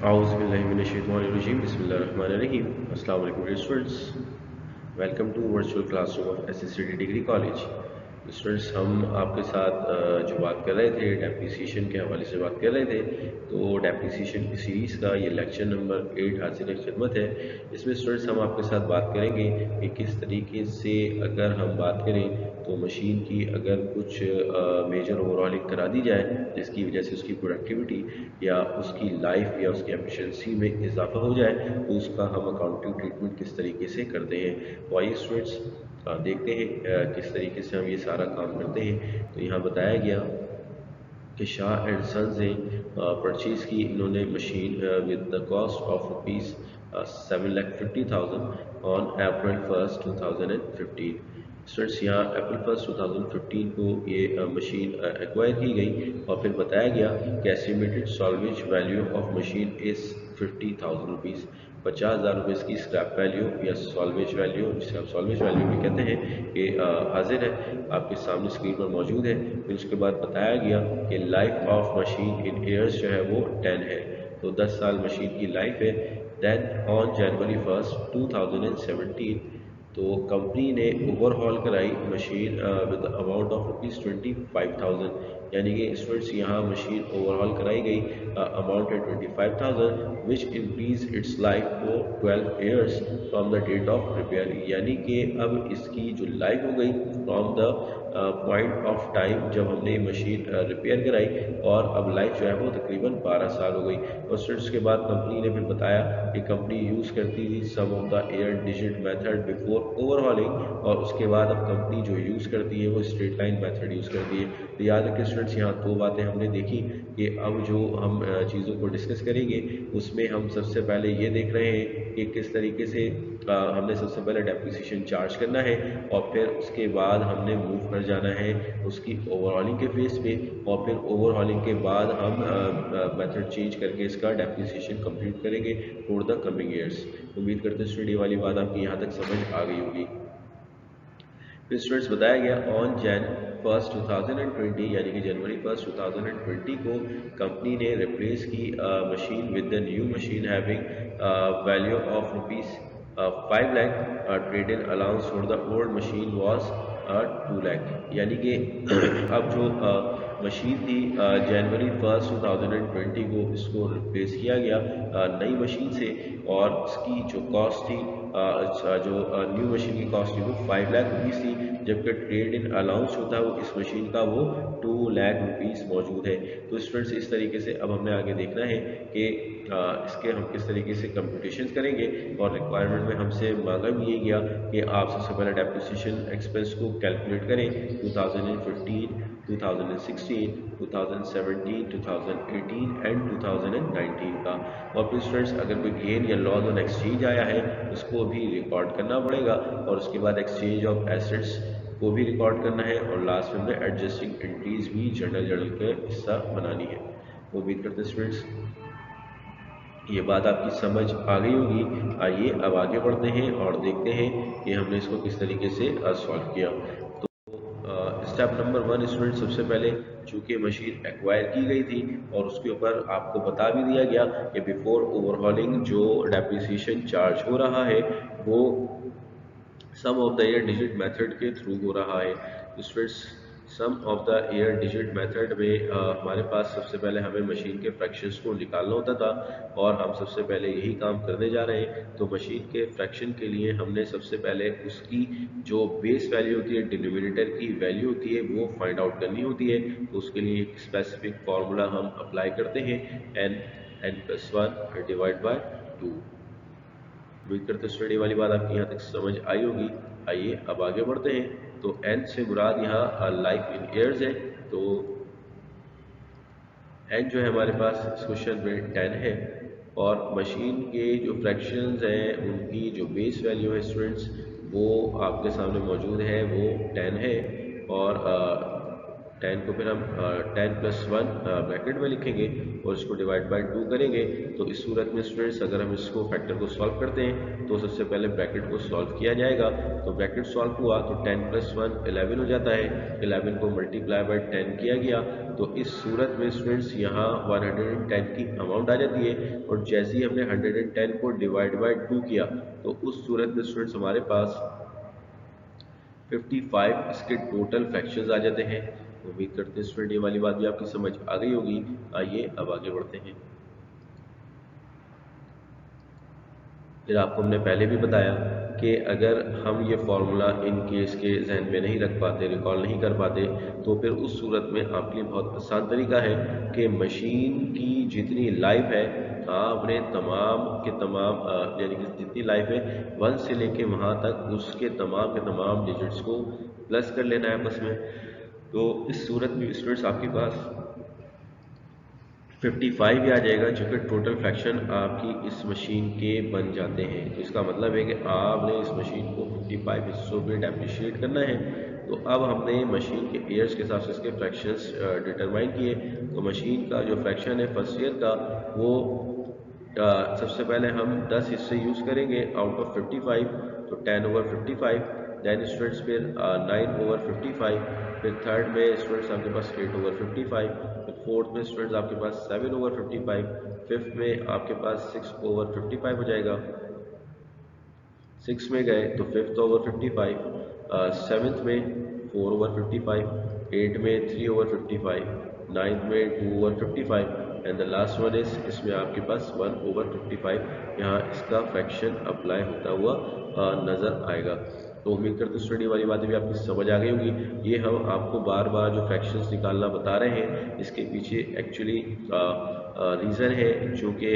Auzubillahiminash-shaytanir-rajim. Bismillahir-rahmanir-rahim. Assalamu alaikum dear students. Welcome to virtual classroom of SSCT degree college. Students, हम आपके साथ जो बात कर रहे थे डेप्रिसिएशन के हवाले से बात कर रहे थे। तो डेप्रिसिएशन की सीरीज़ का ये लेक्चर नंबर 8 हाजिर खिदमत है। इसमें स्टूडेंट्स हम आपके साथ बात करेंगे कि किस तरीके से अगर हम बात करें तो मशीन की अगर कुछ मेजर ओवरऑलिंग करा दी जाए जिसकी वजह से उसकी प्रोडक्टिविटी या उसकी लाइफ या उसकी एफिशिएंसी में इजाफा हो जाए तो उसका हम अकाउंटिंग ट्रीटमेंट किस तरीके से करते हैं। तो आइए स्टूडेंट्स देखते हैं किस तरीके से हम ये सारा काम करते हैं। तो यहाँ बताया गया कि शाह एंड सन्स ने परचेज़ की इन्होंने machine with the cost of rupees 7,50,000 on April 1 2015। Students, यहाँ अप्रैल 1 2015 को ये मशीन एक्वायर की गई और फिर बताया गया कि estimated salvage value of machine is 50,000 rupees. 50,000 रुपये इसकी स्क्रैप वैल्यू या सॉल्वेज वैल्यू, जिसे आप सॉल्वेज वैल्यू भी कहते हैं, कि हाजिर है आपके सामने स्क्रीन पर मौजूद है। फिर उसके बाद बताया गया कि life of machine in years जो है वो 10 है, तो 10 साल मशीन की लाइफ है। देन ऑन जनवरी 1 2017 तो कंपनी ने ओवरहॉल कराई machine with amount of rupees 25,000, यानी कि स्टूडेंट्स यहाँ मशीन ओवरहॉल कराई गई, अमाउंट है 25,000 which increase its life for 12 years from the date of repair. यानी कि अब इसकी जो लाइफ हो गई from the point of time जब हमने मशीन रिपेयर कराई, और अब लाइफ जो है वो तकरीबन 12 साल हो गई। और स्टूडेंट्स के बाद कंपनी ने फिर बताया कि कंपनी यूज़ करती थी sum of the year digit method before overhauling, और उसके बाद अब कंपनी जो यूज़ करती है वो स्ट्रेट लाइन मेथड यूज़ करती है। तो याद रखें स्टूडेंट्स, यहाँ दो बातें हमने देखी कि अब जो हम चीज़ों को डिस्कस करेंगे उसमें हम सबसे पहले ये देख रहे हैं कि किस तरीके से हमने सबसे पहले डेप्रिसिएशन चार्ज करना है, और फिर उसके बाद हमने मूव कर जाना है उसकी ओवरहॉलिंग के फेस पे, और फिर ओवरहॉलिंग के बाद हम मेथड चेंज करके इसका डेप्रिसिएशन कंप्लीट करेंगे फॉर द कमिंग ईयर्स। उम्मीद करते हैं स्टडी वाली बात आपकी यहाँ तक समझ आ गई होगी। फिर स्टूडेंट्स बताया गया ऑन जैन 1 2020, यानी कि जनवरी 1 2020 को कंपनी ने रिप्लेस की machine with the new machine having value of rupees 5 lakh. Trade in allowance for the old machine was 2 lakh. यानी कि अब जो मशीन थी जनवरी 1 2020 को इसको रिप्लेस किया गया नई मशीन से, और इसकी जो कॉस्ट थी जो न्यू मशीन की कॉस्ट थी वो 5 लाख रुपीज़ थी, जबकि ट्रेड इन अलाउंस होता है वो इस मशीन का वो 2 लाख रुपीज़ मौजूद है। तो स्टूडेंट्स, इस तरीके से अब हमने आगे देखना है कि इसके हम किस तरीके से कंप्यूटेशन करेंगे। और रिक्वायरमेंट में हमसे मांगा भी ये गया कि आप सबसे पहले डेप्रिसिएशन एक्सपेंस को कैलकुलेट करें 2015, 2016, 2017, 2018 एंड 2019 का। और फिर स्टूडेंट्स, अगर कोई गेन या लॉस ऑन एक्सचेंज आया है उसको भी रिकॉर्ड करना पड़ेगा, और उसके बाद एक्सचेंज ऑफ एसेट्स को भी रिकॉर्ड करना है, और लास्ट में हमने एडजस्टिंग एंट्रीज भी जर्नल का हिस्सा बनानी है। उम्मीद करते हैं स्टूडेंट्स ये बात आपकी समझ आ गई होगी। आइए अब आगे बढ़ते हैं और देखते हैं कि हमने इसको किस तरीके से सॉल्व किया। स्टेप नंबर 1 स्टूडेंट, सबसे पहले चूंकि मशीन एक्वायर की गई थी और उसके ऊपर आपको बता भी दिया गया कि बिफोर ओवरहॉलिंग जो डेप्रिसिएशन चार्ज हो रहा है वो sum of the year digit method के थ्रू हो रहा है। तो students, sum of the year digit method में हमारे पास सबसे पहले हमें मशीन के फ्रैक्शंस को निकालना होता था, और हम सबसे पहले यही काम करने जा रहे हैं। तो मशीन के फ्रैक्शन के लिए हमने सबसे पहले उसकी जो बेस वैल्यू होती है, डिनोमिनेटर की वैल्यू होती है, वो फाइंड आउट करनी होती है। तो उसके लिए एक स्पेसिफिक फार्मूला हम अप्लाई करते हैं, n+1 डिवाइड बाय 2। उम्मीद करते स्टडी वाली बात आपकी यहाँ तक समझ आई होगी। आइए अब आगे बढ़ते हैं। तो n से मुराद यहाँ लाइफ इन ईयर्स है। तो n जो है हमारे पास इस क्वेश्चन में 10 है, और मशीन के जो फ्रैक्शंस हैं उनकी जो बेस वैल्यू है स्टूडेंट्स वो आपके सामने मौजूद है, वो 10 है। और 10 को फिर हम 10 + 1 ब्रैकेट में लिखेंगे और इसको डिवाइड बाय 2 करेंगे। तो इस सूरत में स्टूडेंट्स अगर हम इसको फैक्टर को सॉल्व करते हैं तो सबसे पहले ब्रैकेट को सॉल्व किया जाएगा। तो ब्रैकेट सॉल्व हुआ तो 10 + 1 11 हो जाता है, 11 को मल्टीप्लाई बाय 10 किया गया। तो इस सूरत में स्टूडेंट्स यहाँ 110 की अमाउंट आ जाती है और जैसे ही हमने 110 को डिवाइड बाय 2 किया तो उस सूरत में स्टूडेंट्स हमारे पास 55 इसके टोटल फ्रैक्शंस आ जाते हैं। उम्मीद करते हैं स्टूडेंट ये वाली बात भी आपकी समझ आ गई होगी। आइए अब आगे बढ़ते हैं। फिर आपको हमने पहले भी बताया कि अगर हम ये फार्मूला इन केस के जहन में नहीं रख पाते, रिकॉल नहीं कर पाते, तो फिर उस सूरत में आपके लिए बहुत आसान तरीका है कि मशीन की जितनी लाइफ है आपने तमाम के तमाम यानी कि जितनी लाइफ है 1 से लेके वहाँ तक उसके तमाम के तमाम डिजिट्स को प्लस कर लेना है आपस में। तो इस सूरत में स्टूडेंट्स आपके पास 55 ही आ जाएगा जो कि टोटल फ्रैक्शन आपकी इस मशीन के बन जाते हैं। तो इसका मतलब है कि आपने इस मशीन को 55 हिस्सों में डेप्रिशिएट करना है। तो अब हमने मशीन के ईयर्स के हिसाब से इसके फ्रैक्शंस डिटरमाइन किए। तो मशीन का जो फ्रैक्शन है फर्स्ट ईयर का वो सबसे पहले हम 10 हिस्से यूज़ करेंगे आउट ऑफ 55। तो 10/55, देन स्टूडेंट्स फिर 9/55, फिर थर्ड में स्टूडेंट्स आपके पास 8/55, फिर फोर्थ में स्टूडेंट्स आपके पास 7/55, फिफ्थ में आपके पास 6/55 हो जाएगा। 6 में गए तो 5/55, सेवन्थ में 4/55, 8 में 3/55, नाइन्थ में 2/55 and the last one is इसमें आपके पास 1/55 यहाँ इसका फ्रैक्शन अप्लाई होता हुआ नज़र आएगा। तो उम्मीद करते हैं स्टडी वाली बातें भी आपकी समझ आ गई होगी। ये हम आपको बार बार जो फ्रैक्शंस निकालना बता रहे हैं इसके पीछे एक्चुअली रीज़न है, चूँकि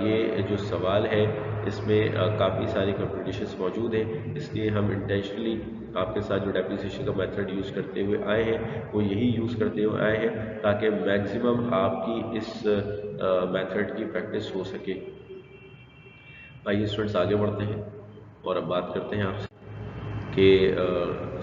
ये जो सवाल है इसमें काफ़ी सारी कॉम्पिटिशन्स मौजूद हैं, इसलिए हम इंटेंशनली आपके साथ जो डेप्रिसिएशन का मेथड यूज़ करते हुए आए हैं वो यही यूज़ करते हुए आए हैं ताकि मैक्सिमम आपकी इस मेथड की प्रैक्टिस हो सके। आइए स्टूडेंट्स आगे बढ़ते हैं और अब बात करते हैं आपसे कि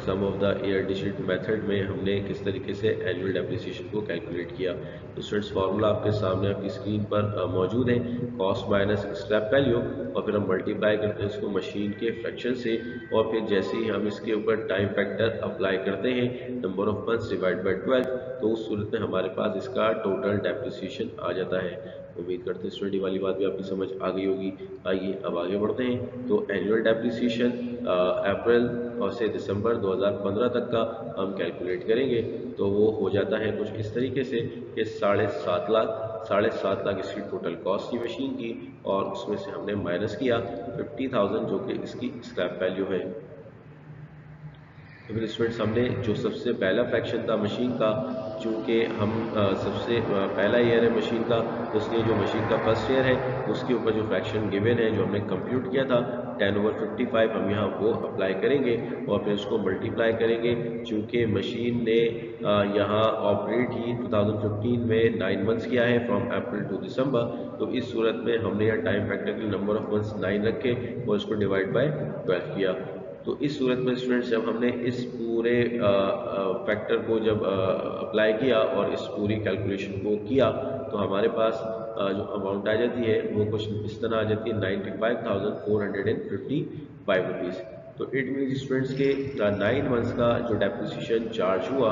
sum of the year digit method में हमने किस तरीके से एनुअल डेप्रिसिएशन को कैलकुलेट किया। तो स्टूडेंट्स फार्मूला आपके सामने आपकी स्क्रीन पर मौजूद है, कॉस्ट माइनस स्क्रैप वैल्यू, और फिर हम मल्टीप्लाई करते हैं इसको मशीन के फ्रैक्शन से, और फिर जैसे ही हम इसके ऊपर टाइम फैक्टर अप्लाई करते हैं number of months divide by 12, तो उस सूरत में हमारे पास इसका टोटल डेप्रिसिएशन आ जाता है। उम्मीद करते हैं स्टडी वाली बात भी आपकी समझ आ गई होगी। आइए अब आगे बढ़ते हैं। तो एनुअल डेप्रिसिएशन अप्रैल और से दिसंबर 2015 तक का हम कैलकुलेट करेंगे तो वो हो जाता है कुछ इस तरीके से कि 7.5 लाख इसकी टोटल कॉस्ट की मशीन की, और उसमें से हमने माइनस किया 50,000 जो कि इसकी स्क्रैप वैल्यू है। तो फिर स्टूडेंट्स हमने जो सबसे पहला फ्रैक्शन था मशीन का, चूँकि हम सबसे पहला ईयर है मशीन का, तो उसके जो मशीन का फर्स्ट ईयर है उसके ऊपर जो फ्रैक्शन गिवन है जो हमने कंप्यूट किया था 10/55 हम यहाँ वो अप्लाई करेंगे और फिर उसको मल्टीप्लाई करेंगे। चूँकि मशीन ने यहाँ ऑपरेट ही 2015 में 9 मंथ्स किया है फ्रॉम अप्रैल टू दिसंबर, तो इस सूरत में हमने यहाँ टाइम फैक्टर के नंबर ऑफ मंथ्स 9 रखे और इसको डिवाइड बाय 12 किया। तो इस सूरत में स्टूडेंट्स जब हमने इस पूरे फैक्टर को जब अप्लाई किया और इस पूरी कैलकुलेशन को किया तो हमारे पास जो अमाउंट आ जाती है वो कुछ इस तरह आ जाती है 95,455 रुपीज़। तो इट मीन्स स्टूडेंट्स के 9 मंथ्स का जो डेप्रिसिएशन चार्ज हुआ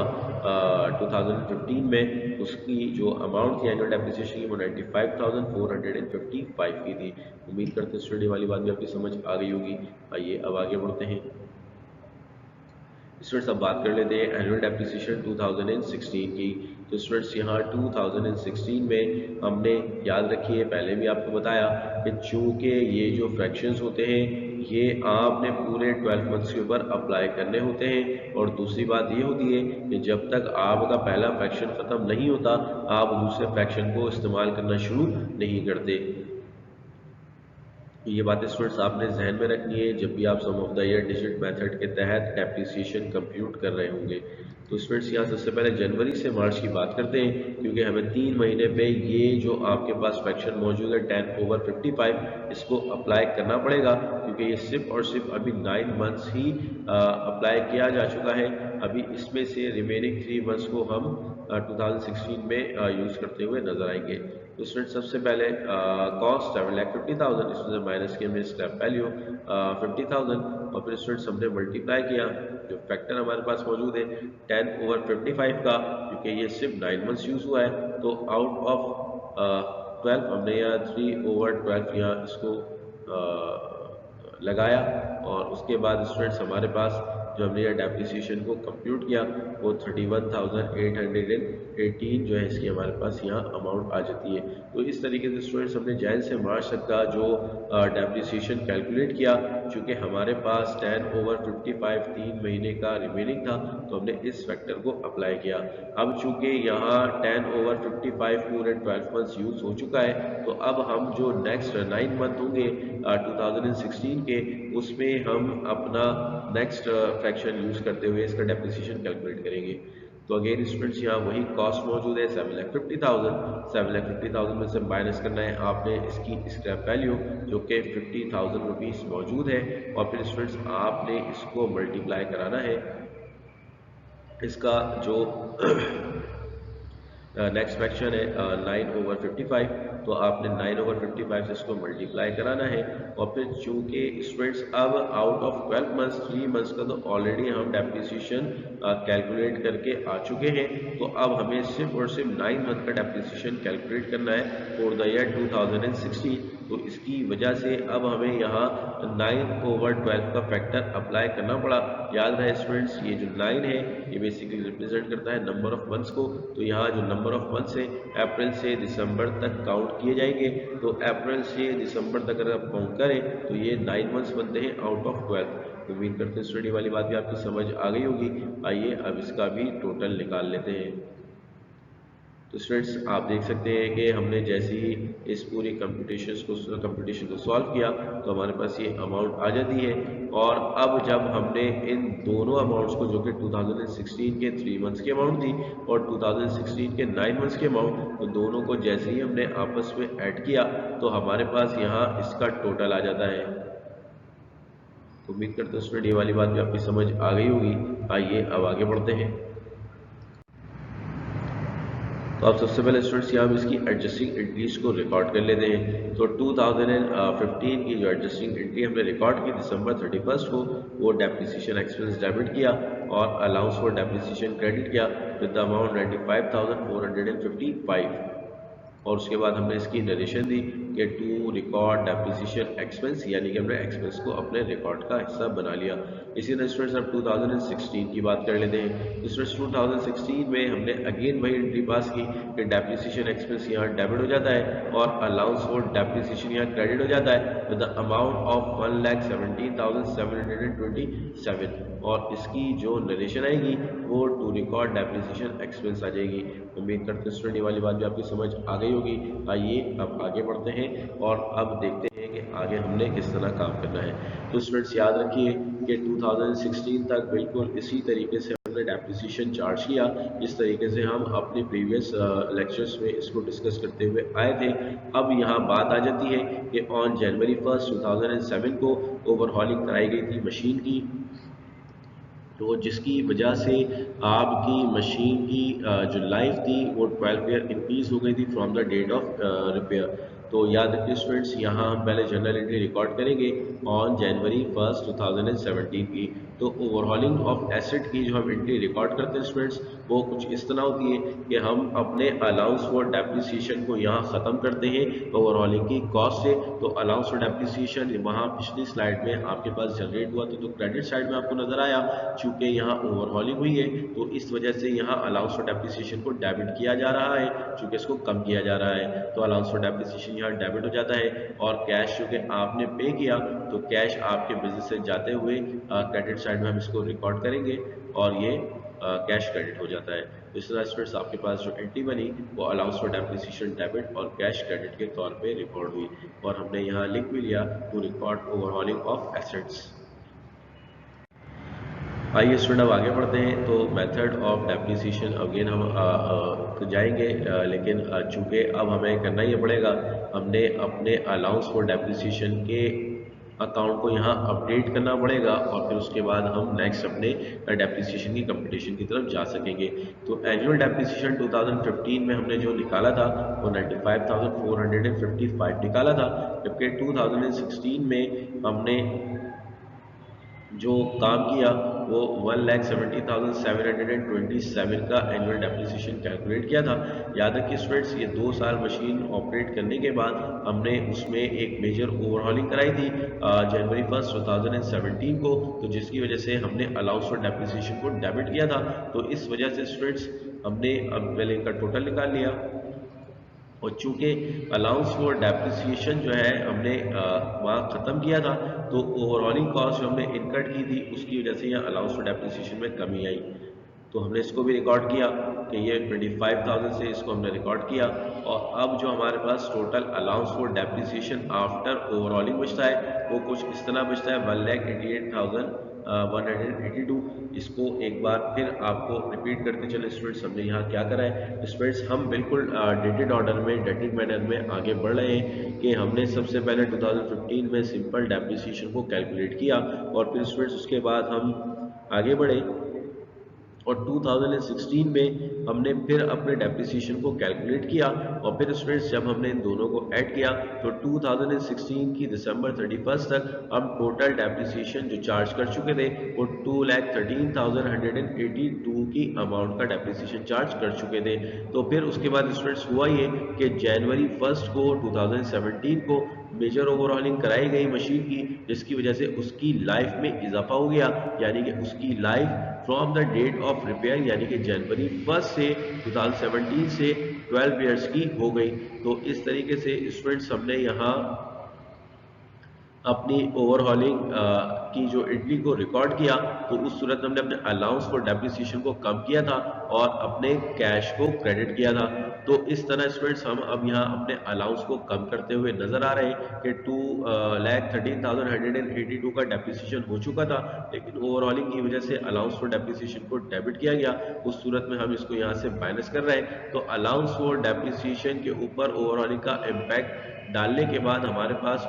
2015 में उसकी जो अमाउंट थी एनुअल डेप्रिसिएशन की वो 95,455 की थी। उम्मीद करते हैं स्टडी वाली बात भी आपकी समझ आ गई होगी। आइए अब आगे बढ़ते हैं। स्टूडेंट्स अब बात कर लेते हैं एनुअल डेप्रिसिएशन 2016 की। तो स्टूडेंट्स यहाँ 2016 में हमने याद रखिए पहले भी आपको बताया कि चूँकि ये जो फ्रैक्शंस होते हैं ये आपने पूरे 12 मंथ्स के ऊपर अप्लाई करने होते हैं, और दूसरी बात ये होती है कि जब तक आपका पहला फ्रैक्शन ख़त्म नहीं होता आप दूसरे फ्रैक्शन को इस्तेमाल करना शुरू नहीं करते। ये बातें स्टूडेंट्स आपने जहन में रखनी है जब भी आप sum of the year digit method के तहत डेप्रिसिएशन कंप्यूट कर रहे होंगे। तो स्टूडेंट्स यहाँ सबसे पहले जनवरी से मार्च की बात करते हैं, क्योंकि हमें 3 महीने पे ये जो आपके पास फ्रैक्शन मौजूद है 10/55 इसको अप्लाई करना पड़ेगा, क्योंकि ये सिर्फ और सिर्फ अभी 9 मंथ्स ही अप्लाई किया जा चुका है। अभी इसमें से रिमेनिंग 3 मंथ्स को हम 2016 में यूज़ करते हुए नजर आएंगे। तो स्टूडेंट सबसे पहले कॉस्ट 7,50,000, इसमें से माइनस किया हमने स्क्रैप वैल्यू 50,000, और फिर स्टूडेंट्स हमने मल्टीप्लाई किया जो फैक्टर हमारे पास मौजूद है 10/55 का, क्योंकि ये सिर्फ 9 मंथ्स यूज़ हुआ है। तो आउट ऑफ 12 हमने यहाँ 3/12 यहाँ इसको लगाया, और उसके बाद स्टूडेंट्स हमारे पास जो हमने यहाँ डेप्रिसिएशन को कंप्यूट किया वो 31,818 जो है इसकी हमारे पास यहाँ अमाउंट आ जाती है। तो इस तरीके से स्टूडेंट्स हमने जैन से मार्च तक का जो डेप्रिसिएशन कैलकुलेट किया, चूँकि हमारे पास 10/55 3 महीने का रिमेनिंग था, तो हमने इस फैक्टर को अप्लाई किया। अब चूँकि यहाँ 10/55 पूरे 12 मंथ्स यूज़ हो चुका है, तो अब हम जो नेक्स्ट 9 मंथ होंगे 2016 के, उसमें हम अपना नेक्स्ट फ्रैक्शन यूज़ करते हुए इसका डेप्रिसिएशन कैलकुलेट करेंगे। तो अगेन स्टूडेंट्स यहाँ वही कॉस्ट मौजूद है 7,50,000, 7,50,000 में से माइनस करना है आपने इसकी स्क्रैप वैल्यू जो कि 50,000 रुपीज़ मौजूद है, और फिर स्टूडेंट्स आपने इसको मल्टीप्लाई कराना है इसका जो नेक्स्ट फ्रैक्शन है 9/55, तो आपने 9/55 से इसको मल्टीप्लाई कराना है। और फिर चूंकि स्टूडेंट्स अब आउट ऑफ 12 मंथ्स 3 मंथ्स का तो ऑलरेडी हम डेप्रिसिएशन कैलकुलेट करके आ चुके हैं, तो अब हमें सिर्फ और सिर्फ 9 मंथ का डेप्रिसिएशन कैलकुलेट करना है फॉर द ईयर 2016। तो इसकी वजह से अब हमें यहाँ 9/12 का फैक्टर अप्लाई करना पड़ा। याद रहे स्टूडेंट्स ये जो 9 है ये बेसिकली रिप्रेजेंट करता है नंबर ऑफ मंथ्स को, तो यहाँ जो नंबर ऑफ मंथ्स है अप्रैल से दिसंबर तक काउंट किए जाएंगे। तो अप्रैल से दिसंबर तक अगर आप काउंट करें तो ये 9 मंथ्स बनते हैं आउट ऑफ 12। उम्मीद करते हैं स्टडी वाली बात भी आपकी समझ आ गई होगी। आइए अब इसका भी टोटल निकाल लेते हैं। तो स्टूडेंट्स आप देख सकते हैं कि हमने जैसे ही इस पूरी कंप्यूटेशन को सॉल्व किया तो हमारे पास ये अमाउंट आ जाती है। और अब जब हमने इन दोनों अमाउंट्स को, जो कि 2016 के 3 मंथ्स की अमाउंट थी और 2016 के 9 मंथ्स की अमाउंट, तो दोनों को जैसे ही हमने आपस में ऐड किया तो हमारे पास यहाँ इसका टोटल आ जाता है। तो उम्मीद करते हैं स्टूडेंट ये वाली बात भी आपकी समझ आ गई होगी। आइए अब आगे बढ़ते हैं। तो आप सबसे पहले स्टूडेंट्स यहाँ हम इसकी एडजस्टिंग एंट्रीज को रिकॉर्ड कर लेते हैं। तो 2015 की जो एडजस्टिंग एंट्री हमने रिकॉर्ड की दिसंबर 31 को, वो डेप्रिसिएशन एक्सपेंस डेबिट किया और अलाउंस फॉर डेप्रिसिएशन क्रेडिट किया विद द अमाउंट 95,455। और उसके बाद हमने इसकी नरेशन दी कि टू रिकॉर्ड डेप्रिसिएशन एक्सपेंस, यानी कि हमने एक्सपेंस को अपने रिकॉर्ड का हिस्सा बना लिया। इसी तरह स्टूडेंट्स अब 2016 की बात कर लेते हैं। स्टूडेंट्स 2016 में हमने अगेन वही एंट्री पास की कि डेप्रिसिएशन एक्सपेंस यहाँ डेबिट हो जाता है और अलाउंस फॉर डेप्रिसिएशन यहाँ क्रेडिट हो जाता है विद द अमाउंट ऑफ 1,17,727, और इसकी जो नरेशन आएगी वो टू रिकॉर्ड डेप्रिसिएशन एक्सपेंस आ जाएगी। उम्मीद करते हैं स्टूडेंट ये वाली बात भी आपकी समझ आ गई होगी। आइए अब आगे बढ़ते हैं और अब देखते हैं कि आगे हमने किस तरह काम करना है। तो स्टूडेंट्स याद रखिए कि 2016 तक बिल्कुल इसी तरीके से हमने डेप्रिसिएशन चार्ज किया, जिस तरीके से हम अपने प्रीवियस लेक्चर्स में इसको डिस्कस करते हुए आए थे। अब यहाँ बात आ जाती है कि ऑन जनवरी 1, 2007 को ओवरहॉलिंग कराई गई थी मशीन की, तो जिसकी वजह से आपकी मशीन की जो लाइफ थी वो 12 ईयर इंक्रीज हो गई थी from the date of repair. तो याद रखिए स्टूडेंट्स यहाँ हम पहले जर्नल एंट्री रिकॉर्ड करेंगे ऑन जनवरी 1, 2017 की। तो ओवरहॉलिंग ऑफ एसेट की जो हम एंट्री रिकॉर्ड करते हैं स्टूडेंट्स, वो कुछ इस तरह होती है कि हम अपने अलाउंस फॉर डेप्रिसिएशन को यहाँ ख़त्म करते हैं ओवरहॉलिंग की कॉस्ट से। तो अलाउंस फॉर डेप्रिसिएशन वहाँ पिछली स्लाइड में आपके पास जनरेट हुआ था, तो क्रेडिट साइड में आपको नजर आया। चूंकि यहाँ ओवरहॉलिंग हुई है तो इस वजह से यहाँ अलाउंस फॉर डेप्रिसिएशन को डेबिट किया जा रहा है, चूंकि इसको कम किया जा रहा है। तो अलाउंस फॉर डेप्रिसिएशन यहाँ डेबिट हो जाता है, और कैश चूंकि आपने पे किया तो कैश आपके बिजनेस से जाते हुए क्रेडिट साइड में हम इसको रिकॉर्ड करेंगे और ये कैश क्रेडिट हो जाता है। तो इस तरह स्टूडेंट्स आपके पास जो एंट्री बनी वो अलाउंस फॉर डेप्रिसिएशन डेबिट और कैश क्रेडिट के तौर पे रिकॉर्ड हुई, और हमने यहाँ लिख भी लिया to record overhauling of assets. आइए स्टूडेंट अब आगे बढ़ते हैं। तो मेथड ऑफ डेप्रिसिएशन अगेन हम जाएंगे, लेकिन चूंकि अब हमें करना ही पड़ेगा, हमने अपने अलाउंस फॉर डेप्रिसिएशन के अकाउंट को यहाँ अपडेट करना पड़ेगा और फिर उसके बाद हम नेक्स्ट अपने डेप्रिसिएशन की कंपटीशन की तरफ जा सकेंगे। तो एनुअल डेप्रिसिएशन 2015 में हमने जो निकाला था वो 95,455 निकाला था, जबकि 2016 में हमने जो काम किया वो 1,70,727 का एनुअल डेप्रिसिएशन कैलकुलेट किया था। याद रखिए स्टूडेंट्स, ये 2 साल मशीन ऑपरेट करने के बाद हमने उसमें एक मेजर ओवरहॉलिंग कराई थी जनवरी 1 2017 को, तो जिसकी वजह से हमने अलाउंस फॉर डेप्रिसिएशन को डेबिट किया था। तो इस वजह से स्टूडेंट्स हमने अब पहले इनका टोटल निकाल लिया, और चूंकि अलाउंस फॉर डेप्रिसिएशन जो है हमने वहाँ ख़त्म किया था, तो ओवरऑलिंग कॉस्ट जो हमने इनकट की थी उसकी वजह से यहाँ अलाउंस फॉर डेप्रिसिएशन में कमी आई। तो हमने इसको भी रिकॉर्ड किया कि ये 25,000 से इसको हमने रिकॉर्ड किया। और अब जो हमारे पास total allowance for depreciation after overhauling बचता है वो कुछ इस तरह बचता है 1,88,182। इसको एक बार फिर आपको रिपीट करते चले स्टूडेंट्स, हमने यहाँ क्या करा है स्टूडेंट्स, हम बिल्कुल डेटेड ऑर्डर में डेटेड मैनर में आगे बढ़ रहे हैं कि हमने सबसे पहले 2015 में सिंपल डेप्रिसिएशन को कैलकुलेट किया और फिर स्टूडेंट्स उसके बाद हम आगे बढ़े और 2016 में हमने फिर अपने डेप्रिसिएशन को कैलकुलेट किया। और फिर स्टूडेंट्स जब हमने इन दोनों को ऐड किया तो 2016 की दिसंबर 31 तक हम टोटल डेप्रिसिएशन जो चार्ज कर चुके थे वो 2,13,182 की अमाउंट का डेप्रिसिएशन चार्ज कर चुके थे। तो फिर उसके बाद स्टूडेंट्स हुआ ये कि जनवरी 1 को 2017 को मेजर ओवरहॉलिंग कराई गई मशीन की, जिसकी वजह से उसकी लाइफ में इजाफा हो गया, यानी कि उसकी life from the date of repair यानी कि जनवरी 1 से 2017 से 12 ईयर्स की हो गई। तो इस तरीके से स्टूडेंट्स हमने यहाँ अपनी ओवरहॉलिंग की जो एंट्री को रिकॉर्ड किया, तो उस सूरत में हमने अपने अलाउंस फॉर डेप्रिसिएशन को कम किया था और अपने कैश को क्रेडिट किया था। तो इस तरह स्टूडेंट्स हम अब यहाँ अपने अलाउंस को कम करते हुए नजर आ रहे हैं कि 2,13,182 का डेप्रिसिएशन हो चुका था, लेकिन ओवरऑलिंग की वजह से अलाउंस फॉर डेप्रिसिएशन को डेबिट किया गया। उस सूरत में हम इसको यहाँ से माइनस कर रहे हैं। तो अलाउंस फॉर डेप्रिसिएशन के ऊपर ओवरऑलिंग का इम्पैक्ट डालने के बाद हमारे पास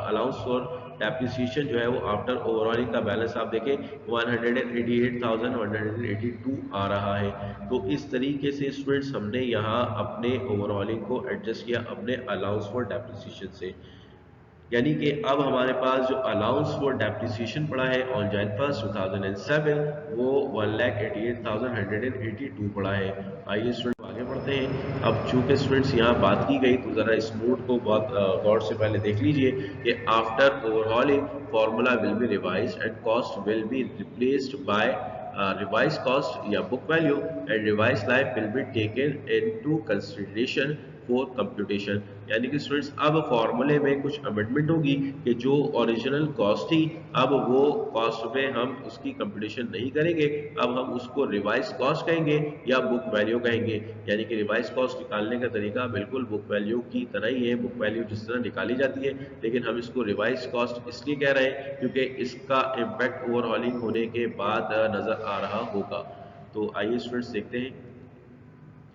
अलाउंस फॉर डेप्रिसिएशन जो है वो आफ्टर ओवरऑलिंग का बैलेंस आप देखें 188,182 आ रहा है। तो इस तरीके से स्टूडेंट्स हमने यहाँ अपने ओवरऑलिंग को एडजस्ट किया अपने अलाउंस फॉर डेप्रिसिएशन से, यानी कि अब हमारे पास जो अलाउंस फॉर डेप्रिसिएशन पड़ा है ऑन Jan 1, 2007 वो 1,88,182 पड़ा है। आइए स्टूडेंट आगे बढ़ते हैं। अब चूंकि स्टूडेंट्स यहाँ बात की गई तो ज़रा इस नोट को बहुत गौर से पहले देख लीजिए कि after overhauling formula will be revised and cost will be replaced by revised cost या book value and revised life will be taken into consideration for computation। यानी कि स्टूडेंट्स अब फॉर्मूले में कुछ अमेंडमेंट होगी कि जो ओरिजिनल कॉस्ट थी अब वो कॉस्ट पे हम उसकी कंप्यूटेशन नहीं करेंगे, अब हम उसको रिवाइज कॉस्ट कहेंगे या बुक वैल्यू कहेंगे। यानी कि रिवाइज कॉस्ट निकालने का तरीका बिल्कुल बुक वैल्यू की तरह ही है, बुक वैल्यू जिस तरह निकाली जाती है, लेकिन हम इसको रिवाइज कॉस्ट इसलिए कह रहे हैं क्योंकि इसका इम्पैक्ट ओवरहॉलिंग होने के बाद नजर आ रहा होगा। तो आइए स्टूडेंट्स देखते हैं।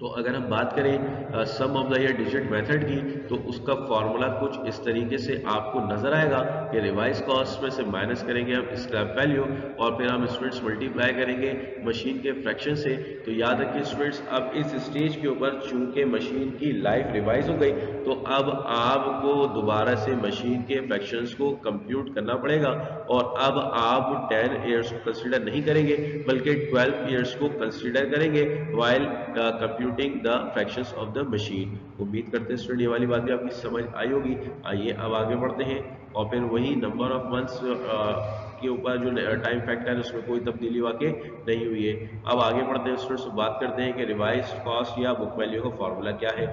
तो अगर हम बात करें sum of the year digit method की, तो उसका फॉर्मूला कुछ इस तरीके से आपको नजर आएगा कि रिवाइज कॉस्ट में से माइनस करेंगे हम स्क्रैप वैल्यू और फिर हम स्टूडेंट्स मल्टीप्लाई करेंगे मशीन के फ्रैक्शन से। तो याद रखिए स्टूडेंट्स अब इस स्टेज के ऊपर चूंकि मशीन की लाइफ रिवाइज हो गई तो अब आपको दोबारा से मशीन के फ्रैक्शंस को कंप्यूट करना पड़ेगा और अब आप 10 ईयर्स को कंसिडर नहीं करेंगे बल्कि 12 ईयर्स को कंसिडर करेंगे while computing the fractions of the machine. उम्मीद करते हैं स्टूडेंट ये वाली बात भी आपकी समझ आई होगी। आइए अब आगे बढ़ते हैं और फिर वही नंबर ऑफ मंथ्स के ऊपर जो टाइम फैक्टर है उसमें कोई तब्दीली वाकई नहीं हुई है। अब आगे बढ़ते हैं स्टूडेंट्स, बात करते हैं कि रिवाइज कॉस्ट या बुक वैल्यू का फॉर्मूला क्या है।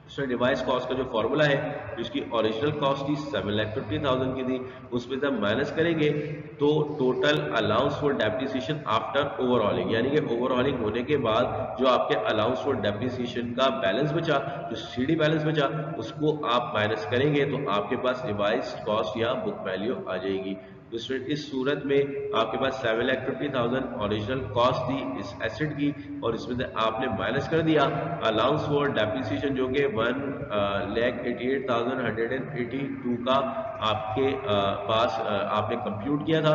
इसमें रिवाइज कॉस्ट का जो फॉर्मूला है जिसकी ओरिजिनल कॉस्ट थी 7,50,000 की थी, उसमें जब माइनस करेंगे तो total allowance for depreciation after overhauling यानी कि ओवरऑलिंग होने के बाद जो आपके अलाउंस फॉर डेप्रिसिएशन का बैलेंस बचा, जो सीडी बैलेंस बचा, उसको आप माइनस करेंगे तो आपके पास रिवाइज कॉस्ट या बुक वैल्यू आ जाएगी। तो स्टूडेंट इस सूरत में आपके पास 7,50,000 ओरिजिनल कॉस्ट थी इस एसेट की, और इसमें से आपने माइनस कर दिया अलाउंस फॉर डेप्रिसिएशन जो कि 1,88,182 का आपके पास आपने कंप्यूट किया था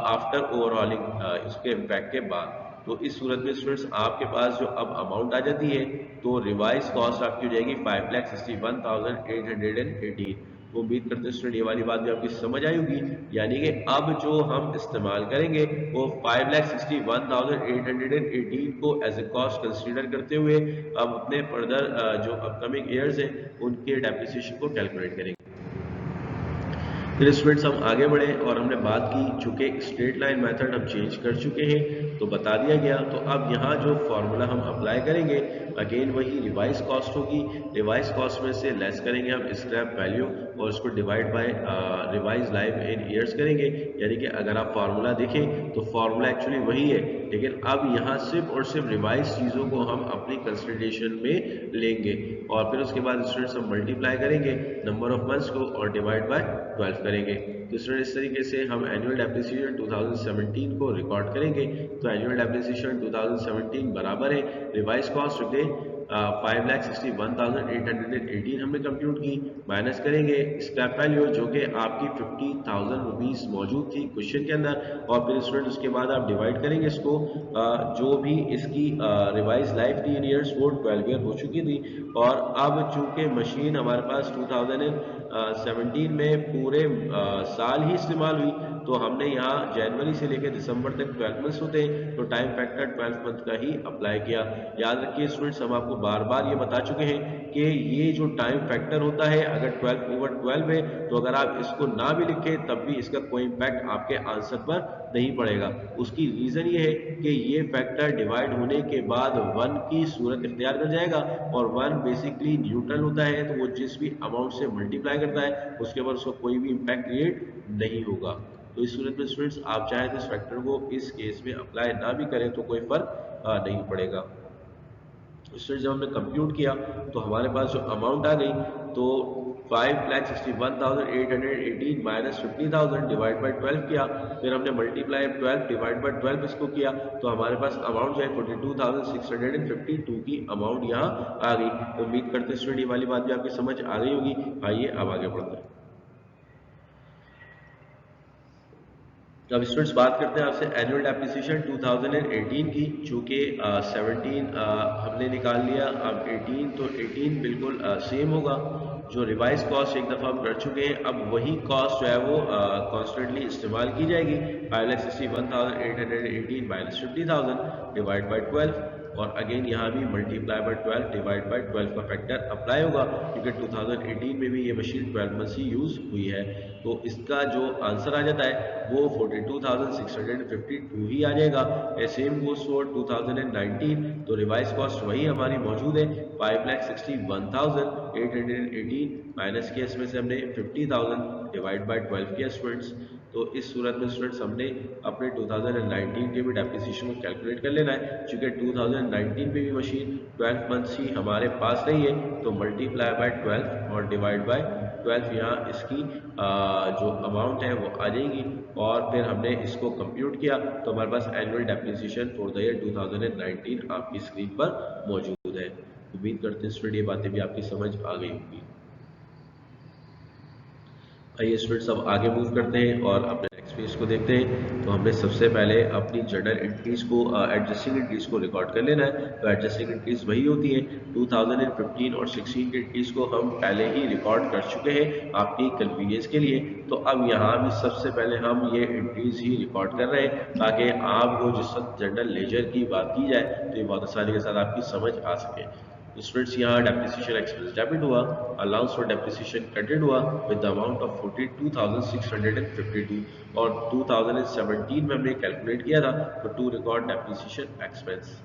आफ्टर ओवरऑलिंग इसके इम्पैक्ट के बाद। तो इस सूरत में स्टूडेंट्स आपके पास जो अब अमाउंट आ जाती है तो रिवाइज कॉस्ट आपकी हो जाएगी 5,61,818। तो उम्मीद करते हैं स्टूडेंट ये वाली बात भी आपकी समझ आई होगी, यानी कि अब जो हम इस्तेमाल करेंगे वो 5,61,818 को एज ए कॉस्ट कंसीडर करते हुए अब अपने फर्दर जो अपकमिंग ईयर्स हैं उनके डेप्रिसिएशन को कैलकुलेट करेंगे। फिर स्टूडेंट्स हम आगे बढ़े और हमने बात की, चूंकि स्ट्रेट लाइन मेथड हम चेंज कर चुके हैं तो बता दिया गया, तो अब यहाँ जो फॉर्मूला हम अप्लाई करेंगे अगेन वही रिवाइज कॉस्ट होगी। रिवाइज कॉस्ट में से लेस करेंगे हम स्क्रैप वैल्यू और उसको divide by revise life in years करेंगे। यानी कि अगर आप फार्मूला देखें तो फार्मूला एक्चुअली वही है, लेकिन अब यहाँ सिर्फ और सिर्फ रिवाइज चीज़ों को हम अपनी कंसिडरेशन में लेंगे और फिर उसके बाद स्टूडेंट्स हम मल्टीप्लाई करेंगे नंबर ऑफ मंथ्स को और डिवाइड बाय 12 करेंगे। तो स्टूडेंट इस तरीके से हम एनुअल डेप्रिसिएशन 2017 को रिकॉर्ड करेंगे। तो एनुअल डेप्रिसिएशन 2017 बराबर है रिवाइज कॉस्ट टुडे 5,61,818 हमने कंप्यूट की, माइनस करेंगे स्क्रैप वैल्यू जो कि आपकी 50,000 रुपीज़ मौजूद थी क्वेश्चन के अंदर, और फिर स्टूडेंट उसके बाद आप डिवाइड करेंगे इसको जो भी इसकी रिवाइज लाइफ थी इन ईयर्स वो 12 ईयर हो चुकी थी। और अब चूंकि मशीन हमारे पास 2017 में पूरे साल ही इस्तेमाल हुई, तो हमने यहाँ जनवरी से लेकर दिसंबर तक 12 मंथ्स होते हैं, तो टाइम फैक्टर 12 मंथ का ही अप्लाई किया। याद रखिए स्टूडेंट्स हम आपको बार बार ये बता चुके हैं कि ये जो टाइम फैक्टर होता है अगर 12/12 है तो अगर आप इसको ना भी लिखें तब भी इसका कोई इम्पैक्ट आपके आंसर पर नहीं पड़ेगा। उसकी रीज़न ये है कि ये फैक्टर डिवाइड होने के बाद 1 की सूरत इख्तियार कर जाएगा और 1 बेसिकली न्यूट्रल होता है, तो वो जिस भी अमाउंट से मल्टीप्लाई करता है उसके ऊपर उसका कोई भी इम्पैक्ट क्रिएट नहीं होगा। तो इस सूरत में स्टूडेंट्स आप चाहें तो इस फैक्टर को इस केस में अप्लाई ना भी करें तो कोई फर्क नहीं पड़ेगा। स्टूडेंट जब हमने कंप्यूट किया तो हमारे पास जो अमाउंट आ गई तो 5,61,818 माइनस 50,000 डिवाइड बाई 12 किया, फिर हमने मल्टीप्लाई 12 डिवाइड बाई 12 इसको किया तो हमारे पास अमाउंट जो है 42,652 की अमाउंट यहाँ आ गई। तो उम्मीद करते हैं स्टूडेंट ये वाली बात भी आपकी समझ आ गई होगी। आइए अब आगे बढ़ते हैं। अब स्टूडेंट्स बात करते हैं आपसे एनुअल डेप्रिसिएशन 2018 की, चूँकि 17 हमने निकाल लिया, अब 18 तो 18 बिल्कुल सेम होगा। जो रिवाइज कॉस्ट एक दफ़ा हम कर चुके हैं अब वही कॉस्ट जो है वो कॉन्स्टेंटली इस्तेमाल की जाएगी। 5,61,818 माइनस 50,000 डिवाइड बाई 12 और अगेन यहाँ भी मल्टीप्लाई बाय 12 डिवाइड बाय 12 का फैक्टर अप्लाई होगा क्योंकि 2018 में भी ये मशीन 12 मंथ्स ही यूज़ हुई है। तो इसका जो आंसर आ जाता है वो 42,652 ही आ जाएगा। सेम गोस फॉर 2019, तो रिवाइज कॉस्ट वही हमारी मौजूद है 5,61,818 माइनस किया, इसमें से हमने 50,000 डिवाइड बाय 12 किया स्टूडेंट्स। तो इस सूरत में स्टूडेंट्स हमने अपने 2019 के भी डेप्रिसिएशन को कैलकुलेट कर लेना है। चूँकि 2019 में भी मशीन 12 मंथ्स ही हमारे पास रही है तो मल्टीप्लाई बाय 12 और डिवाइड बाय 12 यहाँ इसकी जो अमाउंट है वो आ जाएगी और फिर हमने इसको कंप्यूट किया तो हमारे पास annual depreciation for the year 2019 आपकी स्क्रीन पर मौजूद है। उम्मीद करते हैं स्टूडेंट ये बातें भी आपकी समझ आ गई होगी। आइए स्टूडेंट्स अब आगे मूव करते हैं और अपने नेक्स्ट पेज को देखते हैं। तो हमने सबसे पहले अपनी जर्नल एंट्रीज को एडजस्टिंग एंट्रीज को रिकॉर्ड कर लेना है। तो एडजस्टिंग एंट्रीज वही होती हैं 2015 और 16 की एंट्रीज को हम पहले ही रिकॉर्ड कर चुके हैं आपकी कन्वीनियंस के लिए। तो अब यहाँ भी सबसे पहले हम ये एंट्रीज ही रिकॉर्ड कर रहे हैं ताकि आपको जिस वक्त जर्नल लेजर की बात की जाए तो ये बहुत आसानी के साथ आपकी समझ आ सके। स्टूडेंट्स यहाँ डेप्रिसिएशन एक्सपेंस डेबिट हुआ, अलाउंस फॉर डेप्रिसिएशन क्रेडिट हुआ विद द अमाउंट ऑफ 42,652 और 2017 में हमने कैलकुलेट किया था तो टू रिकॉर्ड डेप्रिसिएशन एक्सपेंस।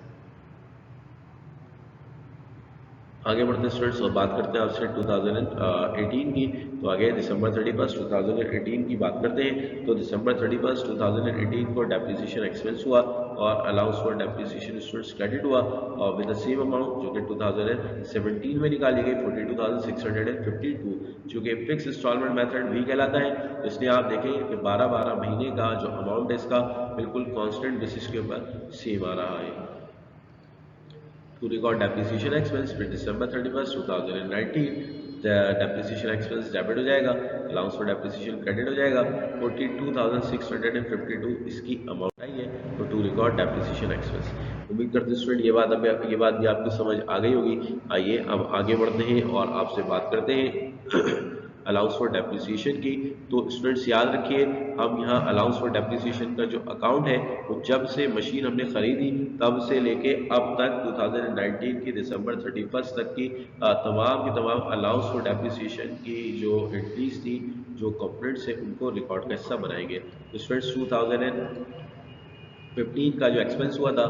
आगे बढ़ते हैं स्टूडेंट्स और बात करते हैं आपसे 2018 की। तो आगे दिसंबर 31 2018 की बात करते हैं। तो दिसंबर 31 2018 को डेप्रिसिएशन एक्सपेंस हुआ और allowance for depreciation students credit हुआ और विद द सेम अमाउंट जो कि 2017 में निकाली गई 42,652, जो कि फिक्स इंस्टॉलमेंट मेथड भी कहलाता है। तो इसलिए आप देखेंगे कि 12-12 महीने का जो अमाउंट है इसका बिल्कुल कॉन्स्टेंट बेसिस के ऊपर सेम आ रहा है। To record depreciation expense with December 31st 2019, the depreciation expense debit हो जाएगा, अलाउंस फॉर डेप्रिसिएशन क्रेडिट हो जाएगा, 42,652 इसकी अमाउंट आई है। तो टू रिकॉर्ड डेप्रिसिएशन एक्सपेंस। उम्मीद करते हैं स्टूडेंट ये बात भी आपको समझ आ गई होगी। आइए अब आगे बढ़ते हैं और आपसे बात करते हैं अलाउंस फॉर डेप्रिसिएशन की। तो स्टूडेंट्स याद रखिए, हम यहाँ अलाउंस फॉर डेप्रिसिएशन का जो अकाउंट है वो जब से मशीन हमने खरीदी तब से लेके अब तक 2019 की दिसंबर 31 तक की तमाम की तमाम अलाउंस फॉर डेप्रिसिएशन की जो एंट्रीज थी, जो कंपोनेंट्स है, उनको रिकॉर्ड का हिस्सा बनाएंगे। तो स्टूडेंट्स 2015 का जो एक्सपेंस हुआ था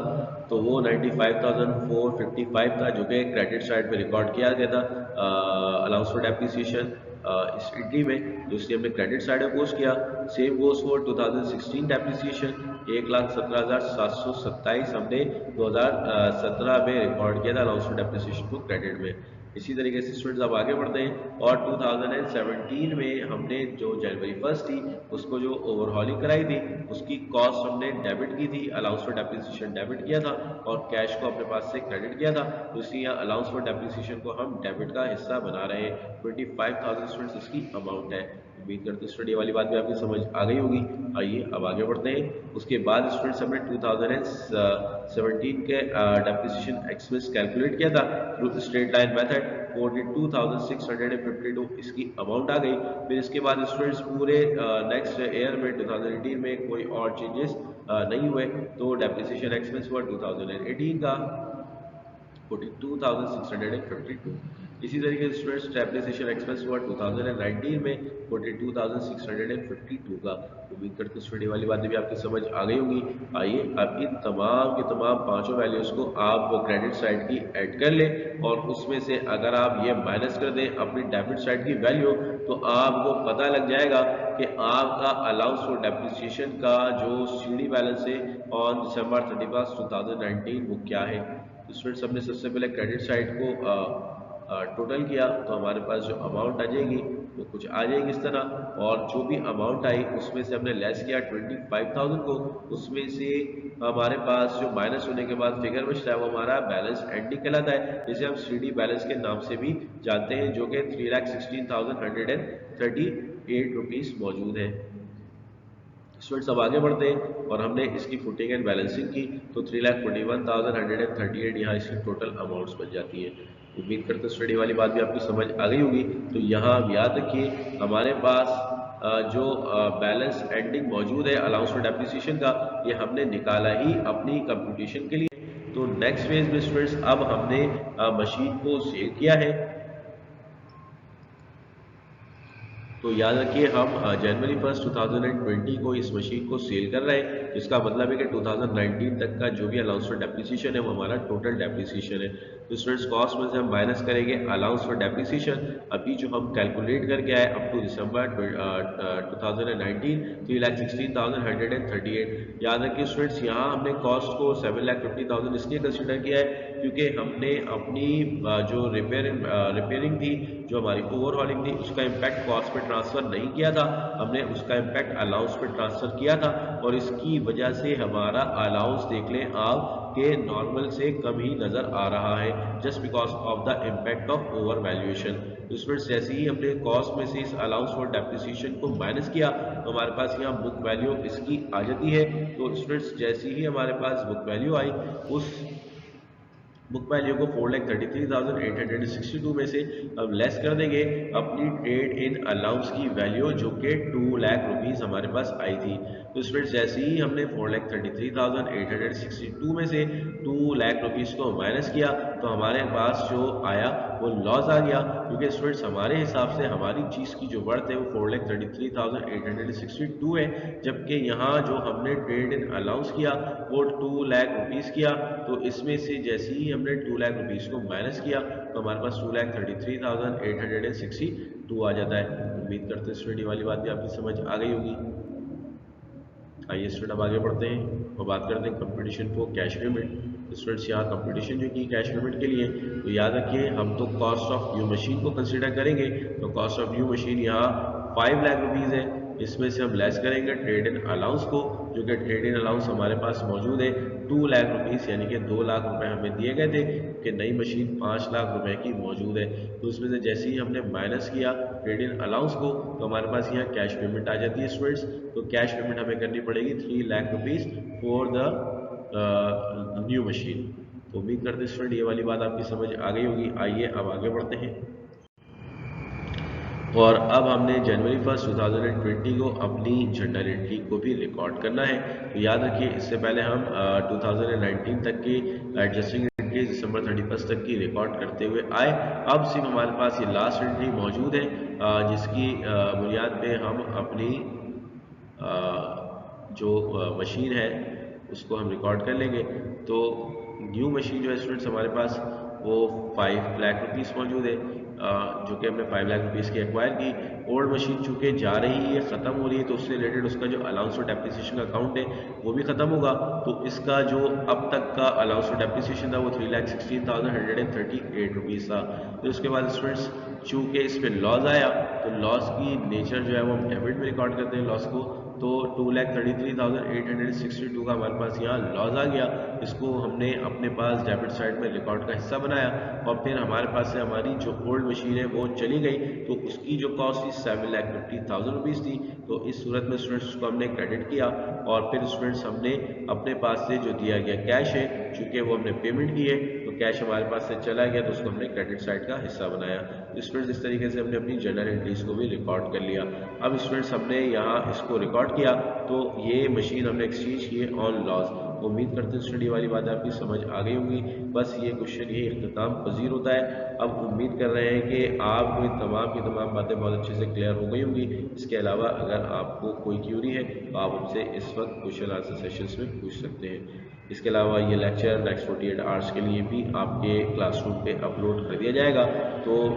तो वो 95,455 था, जो कि क्रेडिट साइड पे रिकॉर्ड किया गया था अलाउंस फॉर डेप्रिसिएशन इस एंट्री में, जो इसलिए हमने क्रेडिट साइड में पोस्ट किया। सेम गोस फॉर 2016 डेप्रिसिएशन 1,17,727 हमने 2017 में रिकॉर्ड किया था अलाउंस फॉर डेप्रिसिएशन को क्रेडिट में। इसी तरीके से स्टूडेंट्स अब आगे बढ़ते हैं और 2017 में हमने जो जनवरी 1 थी उसको जो ओवरहॉलिंग कराई थी उसकी कॉस्ट हमने डेबिट की थी, अलाउंस फॉर डेप्रिसिएशन डेबिट किया था और कैश को अपने पास से क्रेडिट किया था। तो इसलिए यहाँ अलाउंस फॉर डेप्रिसिएशन को हम डेबिट का हिस्सा बना रहे हैं। 25,000 स्टूडेंट्स इसकी अमाउंट है। उम्मीद करते हैं स्टूडेंट ये वाली बात भी आपकी समझ आ गई होगी। आइए अब आगे बढ़ते हैं। उसके बाद स्टूडेंट्स हमने 2017 के डेप्रिसिएशन एक्सपेंस कैलकुलेट किया था थ्रू स्ट्रेट लाइन मेथड, 42,652 इसकी अमाउंट आ गई। फिर इसके बाद स्टूडेंट्स पूरे नेक्स्ट ईयर में 2018 में कोई और चेंजेस नहीं हुए, तो डेप्रिसिएशन एक्सपेंस हुआ 2018 का 42,652। इसी तरीके से स्टूडेंट्स डेप्रिसिएशन एक्सपेंस हुआ 2019 में 42,652 का। उम्मीद करते हैं स्टूडेंट वाली बातें भी आपकी समझ आ गई होंगी। आइए अब इन तमाम के तमाम पांचों वैल्यूज को आप क्रेडिट साइड की ऐड कर लें और उसमें से अगर आप ये माइनस कर दें अपनी डेबिट साइड की वैल्यू, तो आपको पता लग जाएगा कि आपका अलाउंस फॉर डेप्रिसिएशन का जो सीडी बैलेंस है ऑन दिसंबर 31 2019 वो क्या है। स्टूडेंट्स हमने सबसे पहले क्रेडिट साइड को टोटल किया तो हमारे पास जो अमाउंट आ जाएगी वो कुछ आ जाएगी इस तरह, और जो भी अमाउंट आई उसमें से हमने लेस किया 25,000 को, उसमें से हमारे पास जो माइनस होने के बाद फिगर बचता है वो हमारा बैलेंस एंडिंग कहलाता है, जिसे हम सीडी बैलेंस के नाम से भी जानते हैं, जो कि 3,16,138 रुपीज़ मौजूद है। स्टूडेंट्स अब आगे बढ़ते हैं और हमने इसकी फुटिंग एंड बैलेंसिंग की तो 3,41,138 यहाँ इसकी टोटल अमाउंट्स बन जाती है। उम्मीद करते हैं स्टडी वाली बात भी आपकी समझ आ गई होगी। तो यहाँ याद रखिए हमारे पास जो बैलेंस एंडिंग मौजूद है अलाउंस फॉर डेप्रिसिएशन का, ये हमने निकाला ही अपनी कंप्यूटेशन के लिए। तो नेक्स्ट फेज में स्टूडेंट्स अब हमने मशीन को सेल किया है। तो याद रखिए हम जनवरी 1 2020 को इस मशीन को सेल कर रहे हैं, जिसका मतलब है कि 2019 तक का जो भी अलाउंस फॉर डेप्रिसिएशन है वो हमारा टोटल डेप्रिसिएशन है। तो स्टूडेंट्स कॉस्ट में से हम माइनस करेंगे अलाउंस फॉर डेप्रिसिएशन, अभी जो हम कैलकुलेट करके आए अप टू दिसंबर 2019 3,16,138। याद रखिए स्टूडेंट्स यहाँ हमने कॉस्ट को 7,50,000 इसलिए कंसिडर किया है क्योंकि हमने अपनी जो रिपेयरिंग थी, जो हमारी ओवरहॉलिंग थी, उसका इम्पैक्ट कॉस्ट पे ट्रांसफर नहीं किया था, हमने उसका इम्पैक्ट अलाउंस पे ट्रांसफर किया था और इसकी वजह से हमारा अलाउंस देख लें आप के नॉर्मल से कम ही नजर आ रहा है, just because of the impact of over valuation. तो स्टूडेंट्स जैसे ही हमने कॉस्ट में से इस अलाउंस फॉर डेप्रिसिएशन को माइनस किया तो हमारे पास यहाँ बुक वैल्यू इसकी आ जाती है। तो स्टूडेंट्स जैसे ही हमारे पास बुक वैल्यू आई, उस बुक वैल्यू को 4,33,862 में से हम लेस कर देंगे अपनी ट्रेड इन अलाउंस की वैल्यू, जो कि 2 लाख रुपीज़ हमारे पास आई थी। तो स्टूडेंट्स जैसे ही हमने 4,33,862 में से 2 लाख रुपीज़ को माइनस किया तो हमारे पास जो आया वो लॉस आ गया, क्योंकि स्टूडेंट्स हमारे हिसाब से हमारी चीज़ की जो वर्थ है वो 4,33,862 है, जबकि यहाँ जो हमने ट्रेड इन अलाउंस किया वो 2 लाख रुपीज़ किया। तो इसमें से जैसे ही हमने 2 लाख रुपीज़ को माइनस किया तो हमारे पास 2,33,862 आ जाता है। उम्मीद करते हैं स्टूडेंट ये वाली बात भी आपकी समझ आ गई होगी। आइए स्टूडेंट अब आगे बढ़ते हैं और बात करते हैं कंपटीशन फॉर कैश पेमेंट। तो स्टूडेंट्स यहाँ कंपटीशन जो की कैश पेमेंट के लिए, तो याद रखिए हम तो कॉस्ट ऑफ न्यू मशीन को कंसीडर करेंगे। तो कॉस्ट ऑफ न्यू मशीन यहाँ 5 लाख रुपीज़ है। इसमें से हम लेस करेंगे ट्रेड इन अलाउंस को, जो कि ट्रेड इन अलाउंस हमारे पास मौजूद है 2 लाख रुपीज़, यानी कि 2 लाख रुपए हमें दिए गए थे कि नई मशीन 5 लाख रुपए की मौजूद है। तो इसमें से जैसे ही हमने माइनस किया ट्रेड इन अलाउंस को, तो हमारे पास यहाँ कैश पेमेंट आ जाती है स्टूडेंट्स। तो कैश पेमेंट हमें करनी पड़ेगी 3 lakh rupees for the new machine. तो उम्मीद करते हैं स्टूडेंट ये वाली बात आपकी समझ आ गई होगी। आइए अब आगे बढ़ते हैं और अब हमने जनवरी 1, 2020 को अपनी जर्नल एंट्री को भी रिकॉर्ड करना है। तो याद रखिए इससे पहले हम 2019 तक की एडजस्टिंग एंट्री दिसंबर 31 तक की रिकॉर्ड करते हुए आए। अब सिर्फ हमारे पास ये लास्ट एंट्री मौजूद है जिसकी बुनियाद पे हम अपनी जो मशीन है उसको हम रिकॉर्ड कर लेंगे। तो न्यू मशीन जो है स्टूडेंट्स हमारे पास वो 5 लाख रुपीज़ मौजूद है, जो कि हमने 5 लाख रुपीज़ की एक्वायर की। ओल्ड मशीन चूँकि जा रही है, ख़त्म हो रही है, तो उससे रिलेटेड उसका जो अलाउंस और डेप्रिसिएशन का अकाउंट है वो भी ख़त्म होगा। तो इसका जो अब तक का अलाउंस और डेप्रिसिएशन था वो 3,16,138 रुपीज़ था। फिर उसके बाद स्टूडेंट्स चूँकि इस पर लॉस आया, तो लॉस की नेचर जो है वो हम डेबिट में रिकॉर्ड करते हैं लॉस को। तो 2,33,862 का हमारे पास यहाँ लॉस आ गया। इसको हमने अपने पास डेबिट साइड में रिकॉर्ड का हिस्सा बनाया और फिर हमारे पास से हमारी जो ओल्ड मशीन है वो चली गई, तो उसकी जो कॉस्ट थी 7,50,000 रुपीज़ थी। तो इस सूरत में स्टूडेंट्स उसको हमने क्रेडिट किया और फिर स्टूडेंट्स हमने अपने पास से जो दिया गया कैश है, चूँकि वो हमने पेमेंट की है तो कैश हमारे पास से चला गया, तो उसको हमने क्रेडिट साइड का हिस्सा बनाया। तो स्टूडेंट्स इस तरीके से हमने अपनी जर्नल एंट्रीज को भी रिकॉर्ड कर लिया। अब स्टूडेंट्स हमने यहाँ इसको रिकॉर्ड किया, तो ये मशीन हमने एक्सचेंज की है ऑन लॉस। उम्मीद करते हैं स्टडी वाली बात आपकी समझ आ गई होंगी। बस ये क्वेश्चन यही इख्तिताम पजीर होता है। अब उम्मीद कर रहे हैं कि आपको तमाम की तमाम बातें बहुत अच्छे से क्लियर हो गई होंगी। इसके अलावा अगर आपको कोई क्यूरी है तो आप उनसे इस वक्त क्वेश्चन आंसर सेशंस में पूछ सकते हैं। इसके अलावा ये लेक्चर नेक्स्ट 48 आवर्स के लिए भी आपके क्लासरूम पे अपलोड कर दिया जाएगा। तो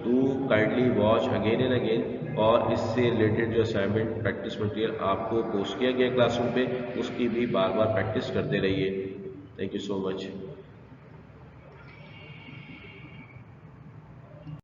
do kindly watch again and again, और इससे रिलेटेड जो असाइनमेंट प्रैक्टिस मटेरियल आपको पोस्ट किया गया क्लासरूम पे उसकी भी बार बार प्रैक्टिस करते रहिए। Thank you so much.